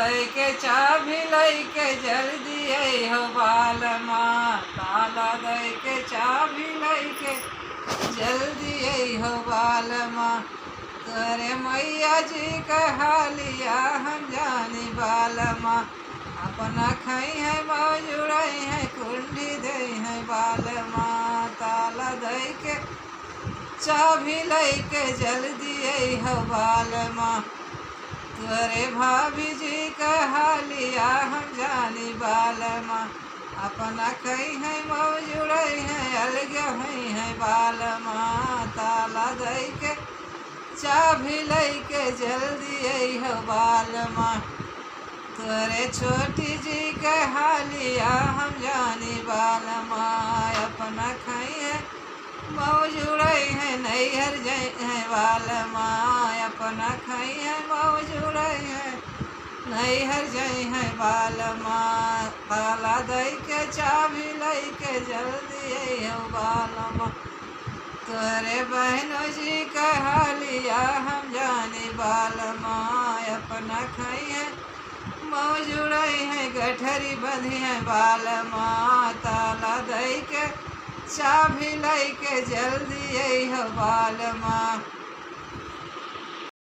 दई के चाभी लई के जल्दी हो बालमा, ताला दई के चाभी लई के जल्दी हो बालमा। तोरे मैया जी कहालिया हम जानी बालमा, अपना खाई है मौजुड़ई है कुंडी दई है बालमा, ताला दई के चाभी लई के जल्दी हो बालमा। तोरे भाभी जी कहालिया हम जानी बालमा, अपना कही है मौजुड़ई है अलग है बालमा, ताला दई के चाभी लई के जल्दी हो बालमा। तोरे छोटी जी कहालिया हम जानी बालमा, अपना खाई है मौजुड़ई है नैहर जई है बालमा, अपना खाई है मौजुड़ई है नैहर जई है बालमा, ताला दई के चाभी लई के जल्दी हो बालमा। तोरे बहनों जी कहालिया हम जानी बालमा, अपना खाई है मौजुड़ई है गठरी बंधी है बालमा, ताला दई के चाभी लई के जल्दी हो बालमा।